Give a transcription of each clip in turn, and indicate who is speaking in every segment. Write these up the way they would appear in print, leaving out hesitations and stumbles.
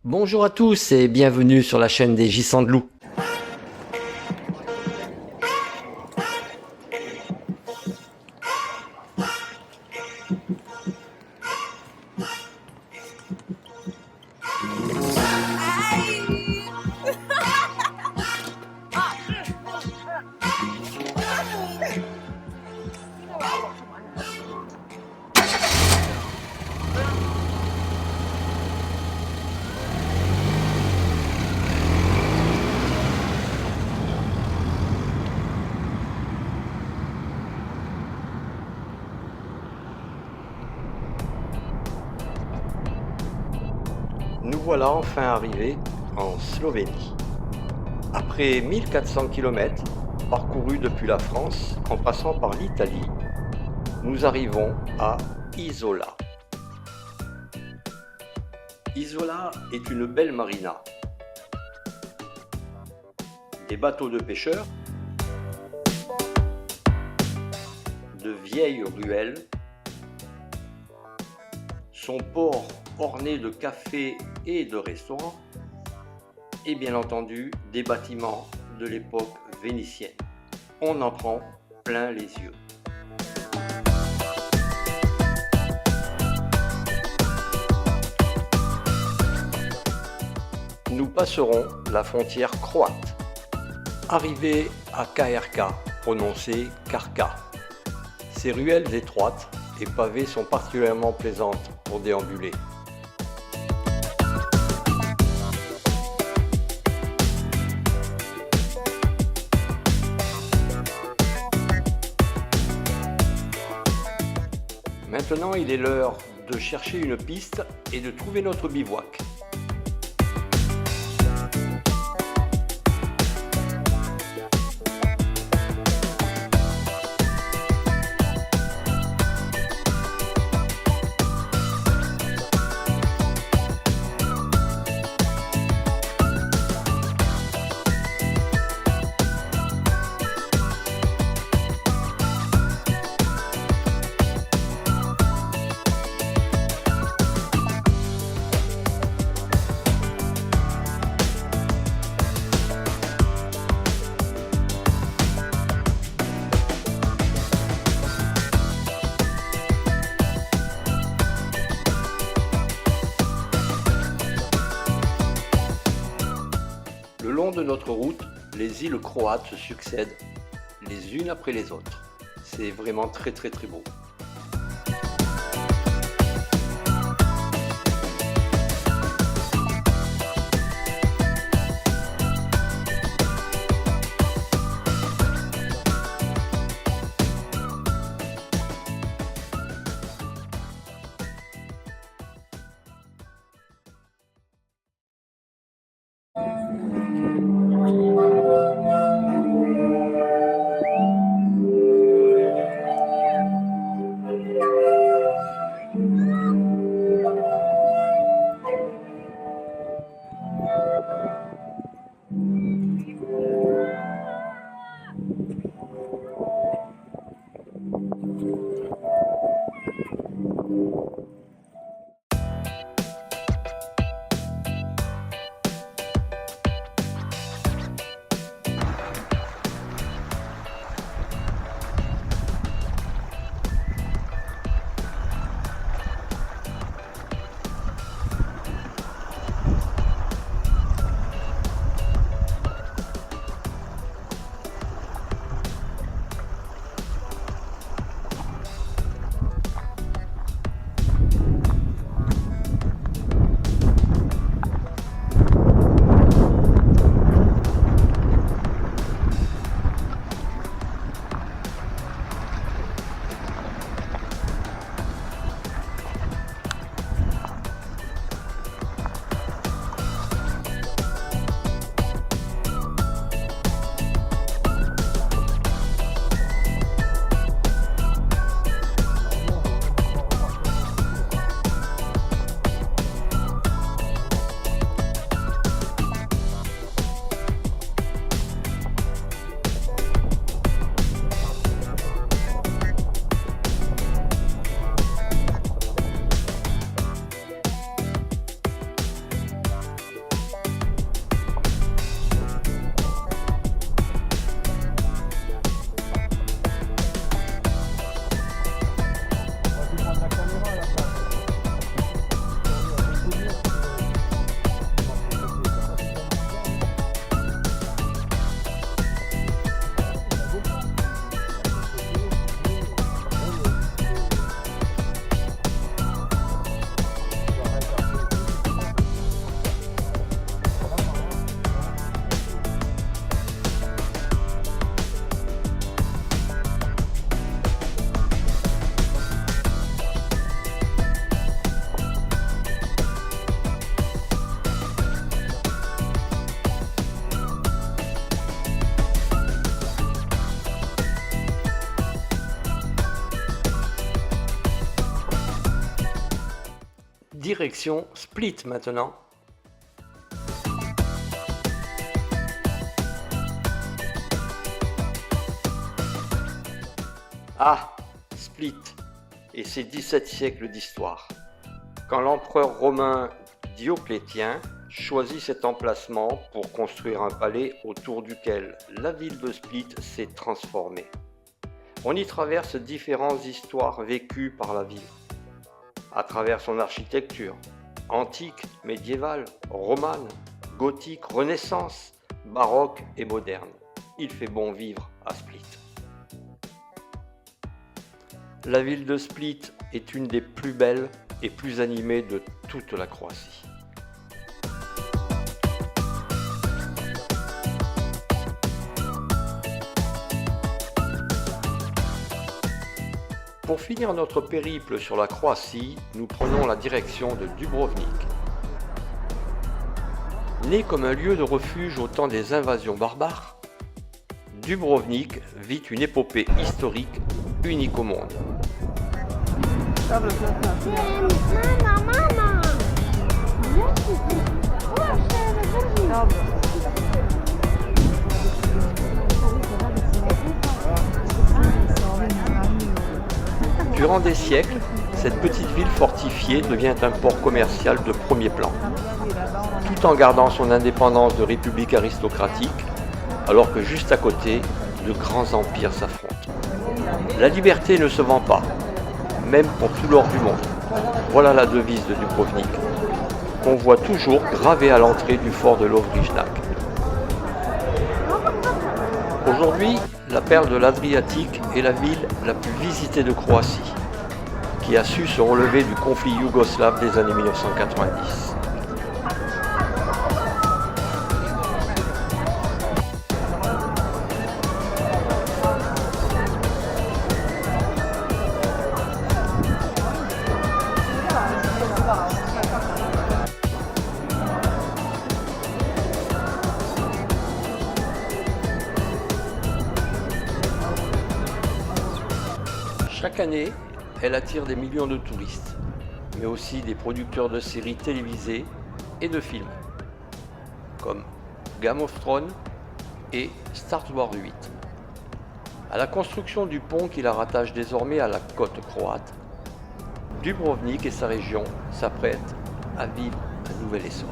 Speaker 1: Bonjour à tous et bienvenue sur la chaîne des Gisants de Loup. Nous voilà enfin arrivés en Slovénie. Après 1400 km parcourus depuis la France en passant par l'Italie, nous arrivons à Isola. Isola est une belle marina. Des bateaux de pêcheurs, de vieilles ruelles, son port orné de cafés et de restaurants, et bien entendu des bâtiments de l'époque vénitienne. On en prend plein les yeux. Nous passerons la frontière croate. Arrivés à Krka, prononcé Karka. Ces ruelles étroites et pavées sont particulièrement plaisantes pour déambuler. Maintenant, il est l'heure de chercher une piste et de trouver notre bivouac. Le long de notre route, les îles croates se succèdent les unes après les autres. C'est vraiment très beau. Direction Split maintenant. Ah, Split et ses 17 siècles d'histoire. Quand l'empereur romain Dioclétien choisit cet emplacement pour construire un palais autour duquel la ville de Split s'est transformée. On y traverse différentes histoires vécues par la ville, à travers son architecture, antique, médiévale, romane, gothique, renaissance, baroque et moderne. Il fait bon vivre à Split. La ville de Split est une des plus belles et plus animées de toute la Croatie. Pour finir notre périple sur la Croatie, nous prenons la direction de Dubrovnik. Né comme un lieu de refuge au temps des invasions barbares, Dubrovnik vit une épopée historique unique au monde. Durant des siècles, cette petite ville fortifiée devient un port commercial de premier plan, tout en gardant son indépendance de république aristocratique, alors que juste à côté, de grands empires s'affrontent. La liberté ne se vend pas, même pour tout l'or du monde. Voilà la devise de Dubrovnik, qu'on voit toujours gravée à l'entrée du fort de Lovrijenac. Aujourd'hui, la perle de l'Adriatique est la ville la plus visitée de Croatie, qui a su se relever du conflit yougoslave des années 1990. Chaque année, elle attire des millions de touristes, mais aussi des producteurs de séries télévisées et de films, comme Game of Thrones et Star Wars 8. À la construction du pont qui la rattache désormais à la côte croate, Dubrovnik et sa région s'apprêtent à vivre un nouvel essor.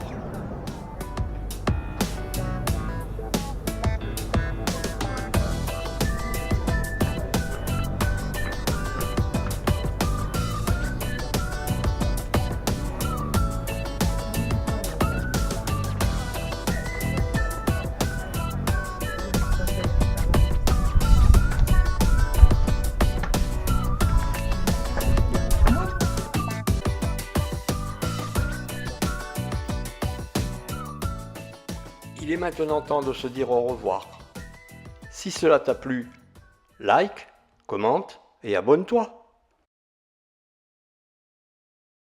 Speaker 1: Il est maintenant temps de se dire au revoir. Si cela t'a plu, like, commente et abonne-toi.